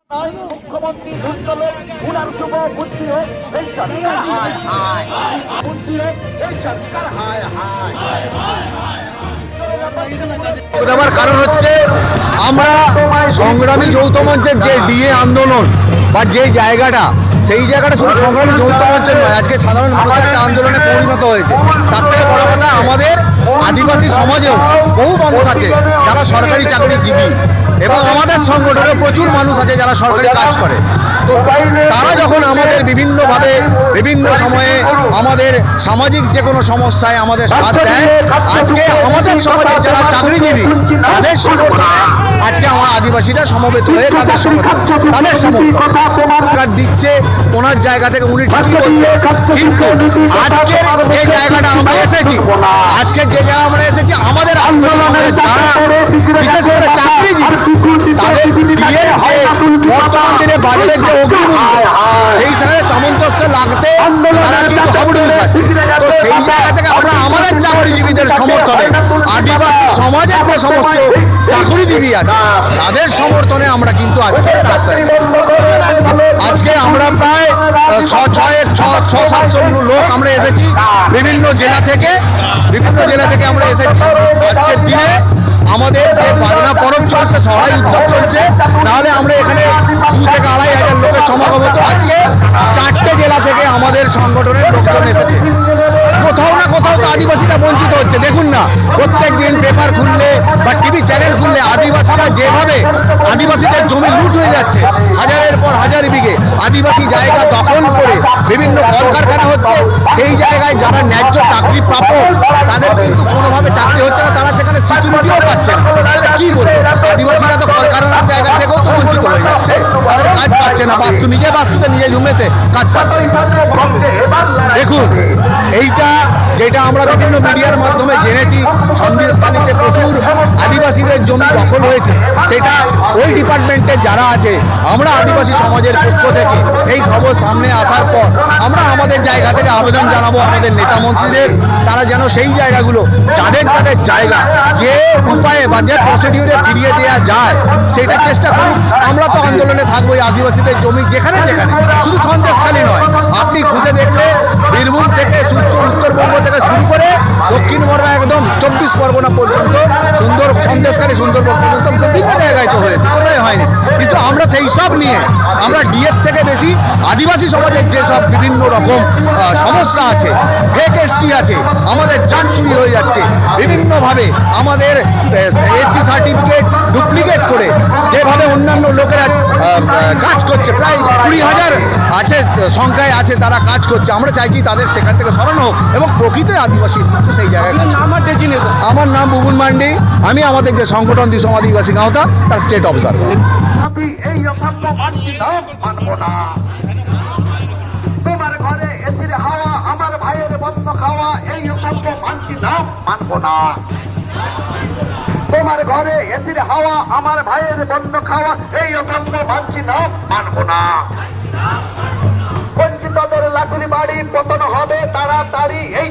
মুখ্যমন্ত্রী দুর্দলে উনার শুভ বুদ্ধি হোক এই সরকার হায় হায় বুদ্ধি হোক এই সরকার হায় হায়। দেওয়ার কারণ হচ্ছে আমরা সংগ্রামী যৌথ মঞ্চের যে ডিএ আন্দোলন বা যে জায়গাটা, সেই জায়গাটা শুধু সংগ্রামী যৌথ মঞ্চের নয়, আজকে সাধারণ মানুষের একটা আন্দোলনে পরিণত হয়েছে। তার থেকে বড় কথা, আমাদের আদিবাসী সমাজেও বহু মানুষ আছে যারা সরকারি চাকরিজীবী এবং আমাদের সংগঠনে প্রচুর মানুষ আছে যারা সরকারি কাজ করে। তো তারা যখন আমাদের বিভিন্নভাবে বিভিন্ন সময়ে আমাদের সামাজিক যে কোনো সমস্যায় আমাদের সাথ দেয়, আজকে আমাদের সমাজের যারা চাকরিজীবী তাদের সমর্থনে আজকে আমার আদিবাসীরা সমবেত হয়ে তাদের সমর্থন দিচ্ছে ওনার জায়গা থেকে। উনি ঠিকই বলছেন, কিন্তু আজকের যে জায়গাটা আমরা এসেছি, আজকের যে জায়গা আমরা এসেছি, আমাদের আন্দোলনের যারা বিশেষ করে চাকরিজীবী তাদের বিয়ের যে বর্তমান দিনে বাজারের যে অগ্নিমূল্য, সেই জায়গায় সামঞ্জস্য লাগতে তারা কিন্তু হাবুডুবি খাচ্ছে। তো সেই জায়গা থেকে আমরা আমাদের চাকরিজীবীদের সমর্থনে আদিবাসী সমাজের যে সমস্ত চাকরিজীবী আছে তাদের সমর্থনে আমরা কিন্তু আজকে রাস্তায় আজকে আমরা প্রায় 600-700 লোক আমরা এসেছি বিভিন্ন জেলা থেকে আমরা এসেছি। আজকের দিনে আমাদের যে বাজনা পরব চলছে, সহায় উৎসব চলছে, নাহলে আমরা এখানে 2 থেকে 2,500 লোকের সমাগম হতো। আজকে 4টে জেলা থেকে আমাদের সংগঠনের লোকজন এসেছে। কোথাও না কোথাও তো আদিবাসীরা বঞ্চিত হচ্ছে। দেখুন না, প্রত্যেক দিন পেপার খুললে বা টিভি চ্যানেল খুললে আদিবাসীরা যেভাবে আদিবাসীদের জমি লুট হয়ে যাচ্ছে, হাজারের পর হাজার বিঘে আদিবাসী জায়গা দখল করে বিভিন্ন কলকারখানা হচ্ছে। সেই জায়গায় যারা ন্যায্য চাকরি প্রাপ্য তাদের কিন্তু কোনোভাবে চাকরি হচ্ছে না, তারা সেখানে সিকিউরিটিও পাচ্ছে না। তাহলে কি বলবো, আদিবাসীরা তো কলকারখানার জায়গা থেকেও তো বঞ্চিত হয়ে যাচ্ছে, তাদের কাজ পাচ্ছে না। বাস্তুতে নিজে জমিতে কাজ পাচ্ছে। দেখুন, এইটা যেটা আমরা বিভিন্ন মিডিয়ার মাধ্যমে জেনেছি, সন্দেশখালীতে প্রচুর আদিবাসীদের জমি দখল হয়েছে, সেটা ওই ডিপার্টমেন্টে যারা আছে, আমরা আদিবাসী সমাজের পক্ষ থেকে এই খবর সামনে আসার পর আমরা আমাদের জায়গা থেকে আবেদন জানাবো আমাদের নেতা মন্ত্রীদের, তারা যেন সেই জায়গাগুলো যাদের জায়গা যে উপায়ে বা যে প্রসিডিউরে ফিরিয়ে দেওয়া যায় সেটা চেষ্টা করুন। আমরা তো আন্দোলনে থাকবো। আদিবাসীদের জমি যেখানে শুধু সন্দেশখালী নয়, আপনি খুঁজে দেখলে বীরভূম থেকে উত্তরবঙ্গ থেকে শুরু করে দক্ষিণ বর্মা একদম 24 পরগনা পর্যন্ত, সন্দেশখালী সুন্দরবন পর্যন্ত বিভিন্ন জায়গায় তো হয়েছে, কোথায় হয়নি। কিন্তু আমরা সেই সব নিয়ে আমরা ডিএর থেকে বেশি আদিবাসী সমাজের যেসব বিভিন্ন রকম সমস্যা আছে, ফেক এসটি আছে, আমাদের জাত চুরি হয়ে যাচ্ছে বিভিন্নভাবে, আমাদের এসটি সার্টিফিকেট ডুপ্লিকেট করে যেভাবে অন্যান্য লোকেরা কাজ করছে, প্রায় 20,000 আছে সংখ্যায় আছে তারা কাজ করছে। আমরা চাইছি তাদের সেখান থেকে সরানো হোক এবং প্রকৃত আদিবাসী কিন্তু সেই জায়গায় কাজ। আমার নাম বুবুন মান্ডি, আমি আমাদের যে সংগঠন দিশম আদিবাসী গাঁওতা তার স্টেট অবজারভার। তোমার ঘরে এসির হাওয়া, আমার ভাইয়ের বন্ধ খাওয়া, এই অসভ্য মানছি না, মানবো না। তোমার ঘরে এসির হাওয়া, আমার ভাইয়ের বন্ধ খাওয়া, এই অসভ্য মানছি না, মানবো না। বঞ্চিতদের লাঠি বাড়ি পতন হবে তাড়াতাড়ি, এই